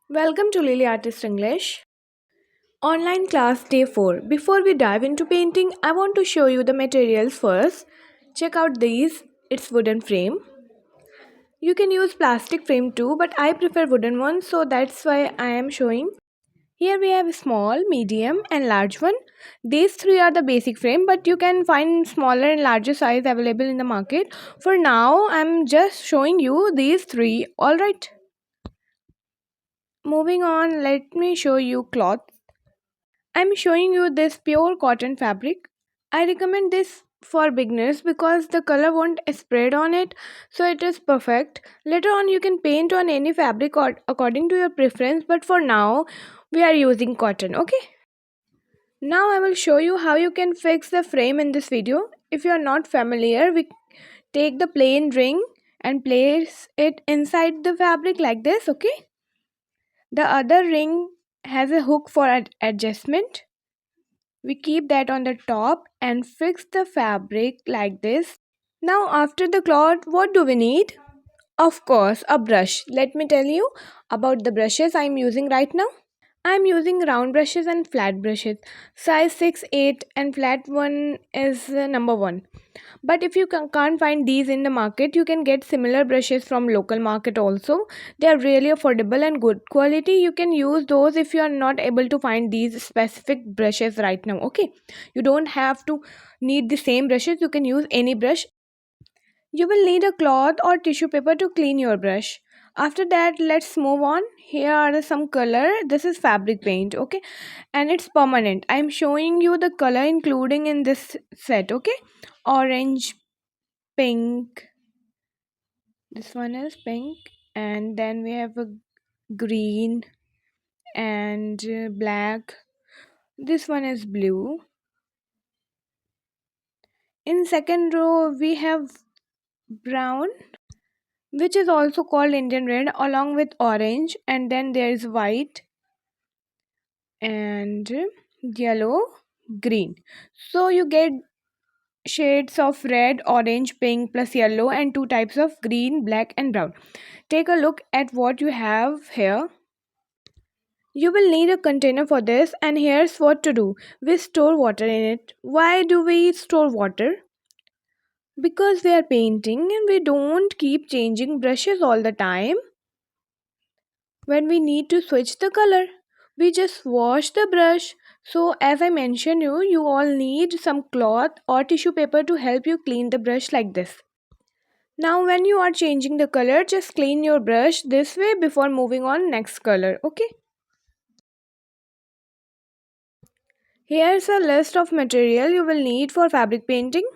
Welcome to Lily Artist English. Online class day 4. Before we dive into painting, I want to show you the materials first. Check out these. It's wooden frame. You can use plastic frame too, but I prefer wooden ones, so that's why I am showing. Here we have small, medium and large one. These three are the basic frame, but you can find smaller and larger size available in the market. For now, I'm just showing you these three. Alright. Moving on, let me show you cloth. I'm showing you this pure cotton fabric. I recommend this for beginners because the color won't spread on it, so it is perfect. Later on you can paint on any fabric or according to your preference, but for now we are using cotton, okay? Now I will show you how you can fix the frame in this video. If you are not familiar, we take the plain ring and place it inside the fabric like this, okay? The other ring has a hook for adjustment. We keep that on the top and fix the fabric like this. Now after the cloth, what do we need? Of course, a brush. Let me tell you about the brushes I am using right now. I am using round brushes and flat brushes. Size 6, 8 and flat one is number 1. But if you can't find these in the market, you can get similar brushes from local market also. They are really affordable and good quality. You can use those if you are not able to find these specific brushes right now, okay? You don't have to need the same brushes. You can use any brush. You will need a cloth or tissue paper to clean your brush. After that, let's move on. Here are some color. This is fabric paint, okay? And it's permanent. I'm showing you the color including in this set, okay? Orange, pink. This one is pink. And then we have a green and black. This one is blue. In second row, we have brown, which is also called Indian red, along with orange, and then there is white and yellow, green. So you get shades of red, orange, pink plus yellow and two types of green, black and brown. Take a look at what you have here. You will need a container for this, and here's what to do. We store water in it. Why do we store water? Because we are painting and we don't keep changing brushes all the time. When we need to switch the color, we just wash the brush. So as I mentioned you all need some cloth or tissue paper to help you clean the brush like this. Now when you are changing the color, just clean your brush this way before moving on next color, okay? Here's a list of material you will need for fabric painting.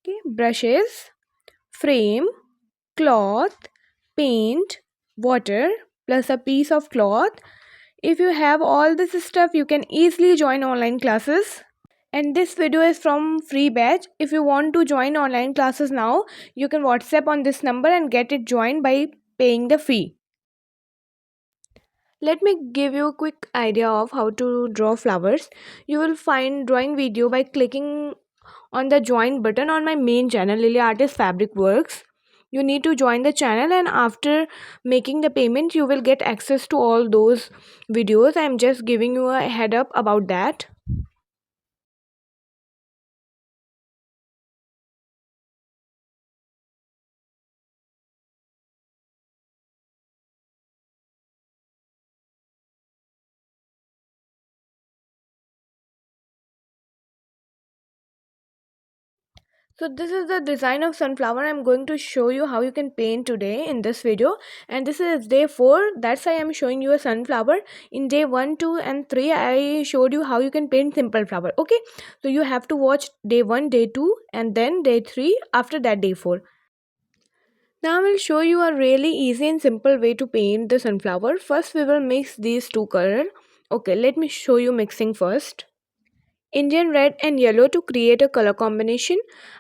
Okay, brushes, frame, cloth, paint, water plus a piece of cloth. If you have all this stuff, you can easily join online classes. And this video is from free batch. If you want to join online classes now, you can WhatsApp on this number and get it joined by paying the fee. Let me give you a quick idea of how to draw flowers. You will find drawing video by clicking on the join button on my main channel, Lily Artist Fabric Works. You need to join the channel, and after making the payment you will get access to all those videos. I'm just giving you a head up about that. So this is the design of sunflower. I'm going to show you how you can paint today in this video. And this is day 4. That's why I'm showing you a sunflower. In day 1, 2 and 3 I showed you how you can paint simple flower. Okay. So you have to watch day 1, day 2 and then day 3. After that day 4. Now I will show you a really easy and simple way to paint the sunflower. First we will mix these two colors. Okay, let me show you mixing first. Indian red and yellow to create a color combination.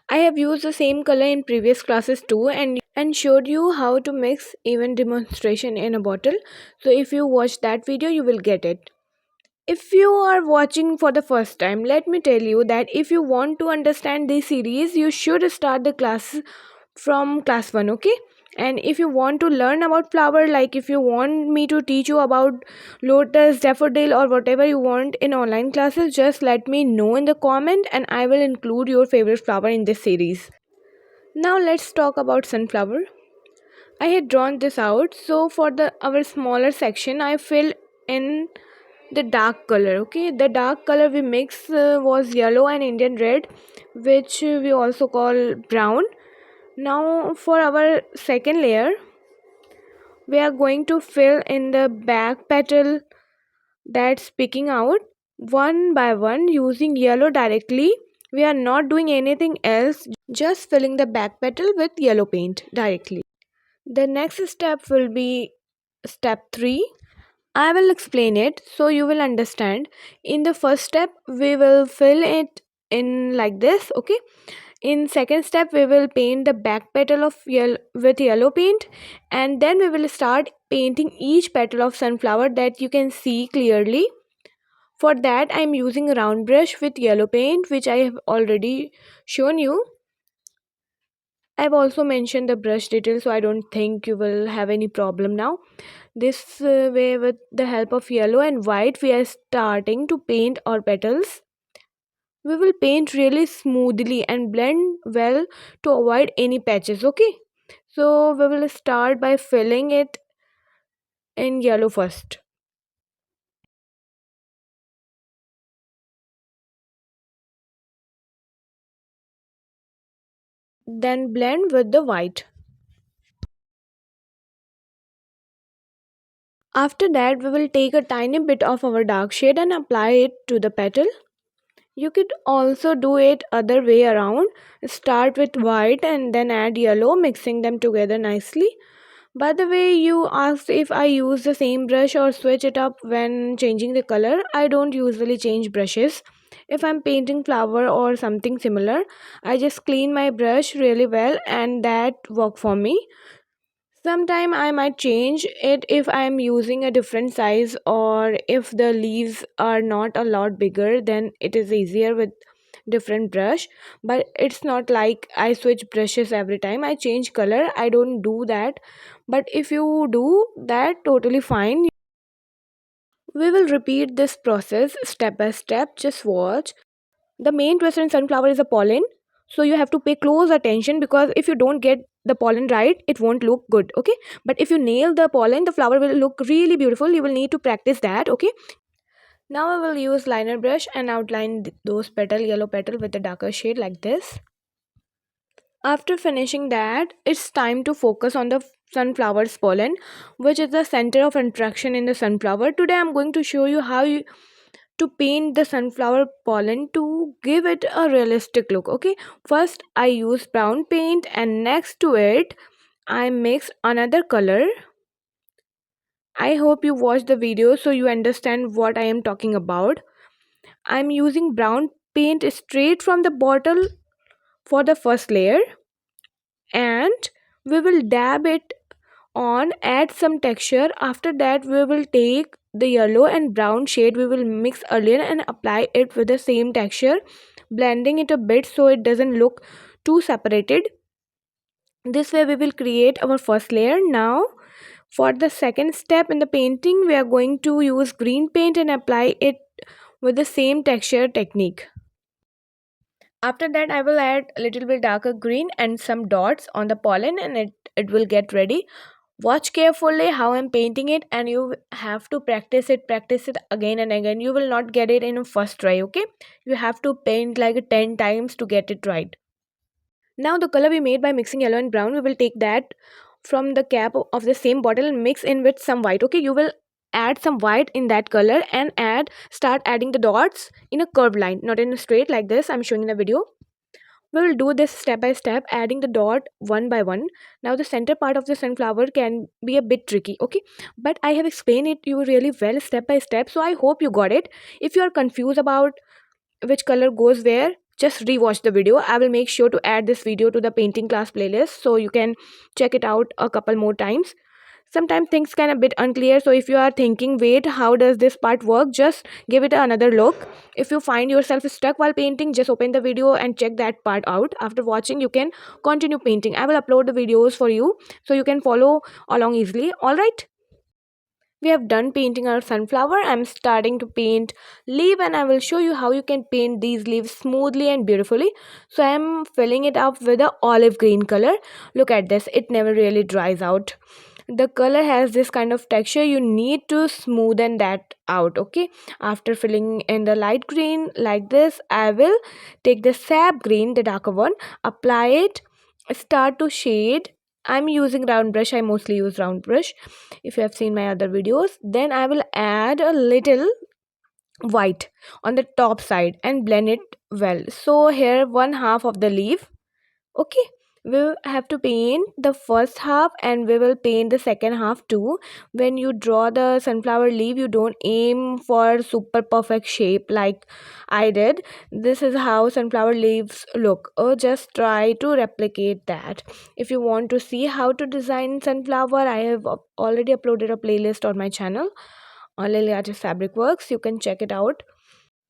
I have used the same color in previous classes too and showed you how to mix even demonstration in a bottle. So if you watch that video you will get it. If you are watching for the first time, let me tell you that if you want to understand this series, you should start the class from class 1, okay? And if you want to learn about flower, like if you want me to teach you about lotus, daffodil, or whatever you want in online classes, just let me know in the comment and I will include your favorite flower in this series. Now let's talk about sunflower. I had drawn this out, so for the our smaller section I filled in the dark color. Okay, the dark color we mix was yellow and Indian red, which we also call brown. Now for our second layer we are going to fill in the back petal that's picking out one by one using yellow directly. We are not doing anything else, just filling the back petal with yellow paint directly. The next step will be step 3. I will explain it so you will understand. In the first step, we will fill it in like this, okay? In second step, we will paint the back petal of with yellow paint, and then we will start painting each petal of sunflower that you can see clearly. For that, I am using a round brush with yellow paint, which I have already shown you. I've also mentioned the brush detail, so I don't think you will have any problem now. This way, with the help of yellow and white, we are starting to paint our petals. We will paint really smoothly and blend well to avoid any patches, okay? So we will start by filling it in yellow first, then blend with the white. After that, we will take a tiny bit of our dark shade and apply it to the petal. You could also do it other way around. Start with white and then add yellow, mixing them together nicely. By the way, you asked if I use the same brush or switch it up when changing the color. I don't usually change brushes. If I'm painting flower or something similar, I just clean my brush really well and that work for me. Sometime I might change it if I'm using a different size or if the leaves are not a lot bigger, then it is easier with different brush. But it's not like I switch brushes every time I change color. I don't do that. But if you do that, totally fine. We will repeat this process step by step. Just watch. The main twist in sunflower is the pollen, so you have to pay close attention because if you don't get the pollen right it won't look good, okay? But if you nail the pollen, the flower will look really beautiful. You will need to practice that, okay? Now I will use liner brush and outline those yellow petal with a darker shade like this. After finishing that, it's time to focus on the sunflower's pollen, which is the center of attraction in the sunflower. Today I'm going to show you how to paint the sunflower pollen to give it a realistic look, okay? First I use brown paint and next to it I mix another color. I hope you watched the video so you understand what I am talking about. I'm using brown paint straight from the bottle for the first layer, and we will dab it on, add some texture. After that we will take the yellow and brown shade we will mix earlier and apply it with the same texture, blending it a bit so it doesn't look too separated. This way we will create our first layer. Now for the second step in the painting, we are going to use green paint and apply it with the same texture technique. After that I will add a little bit darker green and some dots on the pollen and it will get ready. Watch carefully how I'm painting it and you have to practice it again and again. You will not get it in a first try, okay? You have to paint like 10 times to get it right. Now the color we made by mixing yellow and brown, we will take that from the cap of the same bottle and mix in with some white, okay? You will add some white in that color and start adding the dots in a curved line, not in a straight like this I'm showing in the video. We will do this step by step, adding the dot one by one. Now the center part of the sunflower can be a bit tricky, okay? But I have explained it you really well step by step, so I hope you got it. If you are confused about which color goes where, just rewatch the video. I will make sure to add this video to the painting class playlist so you can check it out a couple more times. Sometimes things can a bit unclear, so if you are thinking, wait, how does this part work, just give it another look. If you find yourself stuck while painting, just open the video and check that part out. After watching, you can continue painting. I will upload the videos for you so you can follow along easily. All right, we have done painting our sunflower. I'm starting to paint leaf, and I will show you how you can paint these leaves smoothly and beautifully. So I'm filling it up with a olive green color. Look at this, it never really dries out. The color has this kind of texture, you need to smoothen that out. Okay, after filling in the light green like this, I will take the sap green, the darker one, apply it, start to shade. I'm using round brush, I mostly use round brush if you have seen my other videos. Then I will add a little white on the top side and blend it well. So here one half of the leaf. Okay, we will have to paint the first half and we will paint the second half too. When you draw the sunflower leaf, you don't aim for super perfect shape like I did. This is how sunflower leaves look. Just try to replicate that. If you want to see how to design sunflower, I have already uploaded a playlist on my channel on Lily Artist Fabric Works. You can check it out.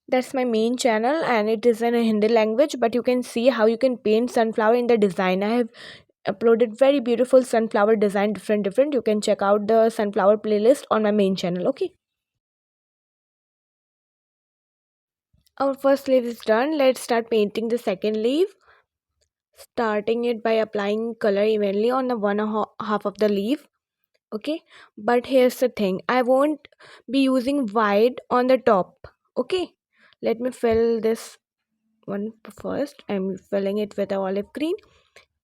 That's my main channel and it is in a Hindi language, but you can see how you can paint sunflower in the design. I have uploaded very beautiful sunflower design, different. You can check out the sunflower playlist on my main channel. Okay, our first leaf is done. Let's start painting the second leaf, starting it by applying color evenly on the half of the leaf. Okay, but here's the thing, I won't be using white on the top. Okay, let me fill this one first. I'm filling it with olive green,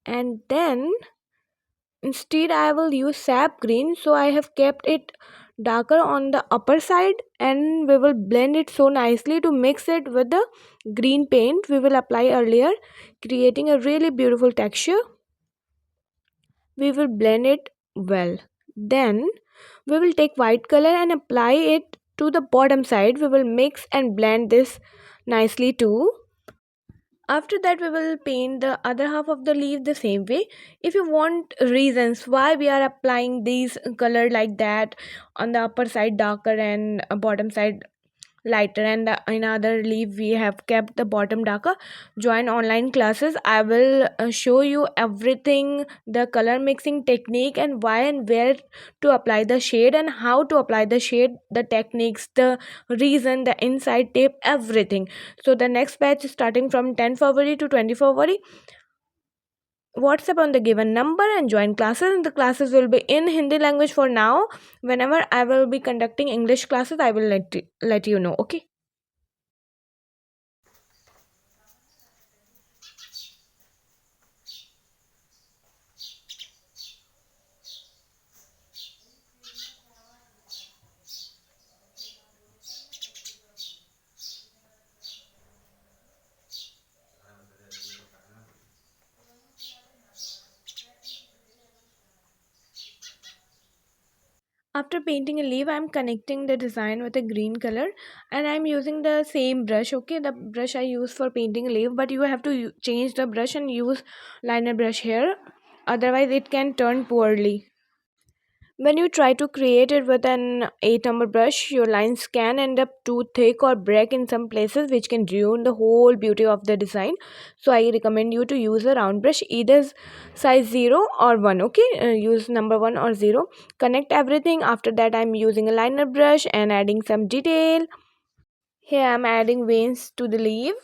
and then instead I will use sap green, so I have kept it darker on the upper side, and we will blend it so nicely to mix it with the green paint we will apply earlier, creating a really beautiful texture. We will blend it well. Then we will take white color and apply it to the bottom side. We will mix and blend this nicely too. After that, we will paint the other half of the leaf the same way. If you want reasons why we are applying these color like that, on the upper side darker and bottom side lighter, and in other leaf we have kept the bottom darker, join online classes. I will show you everything, the color mixing technique and why and where to apply the shade and how to apply the shade, the techniques, the reason, the inside tape, everything. So the next batch is starting from 10 February to 20 February. WhatsApp on the given number and join classes. The classes will be in Hindi language for now. Whenever I will be conducting English classes, I will let you know. Okay. After painting a leaf, I'm connecting the design with a green color and I'm using the same brush. Okay, the brush I use for painting a leaf, but you have to change the brush and use liner brush here. Otherwise, it can turn poorly. When you try to create it with an 8 number brush, your lines can end up too thick or break in some places, which can ruin the whole beauty of the design. So I recommend you to use a round brush, either size 0 or 1. Okay, use number 1 or 0. Connect everything. After that, I'm using a liner brush and adding some detail. Here I'm adding veins to the leaf.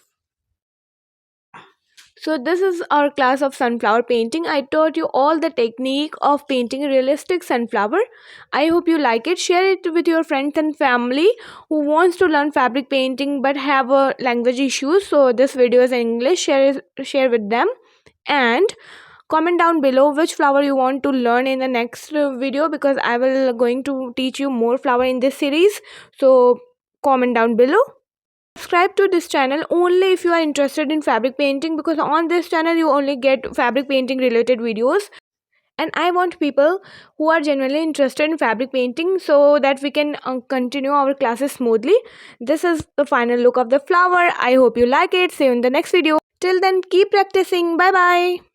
So this is our class of sunflower painting. I taught you all the technique of painting a realistic sunflower. I hope you like it. Share it with your friends and family who wants to learn fabric painting but have a language issues. So this video is in English. Share with them, and comment down below which flower you want to learn in the next video, because I will going to teach you more flower in this series. So comment down below. Subscribe to this channel only if you are interested in fabric painting, because on this channel you only get fabric painting related videos, and I want people who are genuinely interested in fabric painting so that we can continue our classes smoothly. This is the final look of the flower. I hope you like it. See you in the next video. Till then, keep practicing. Bye bye.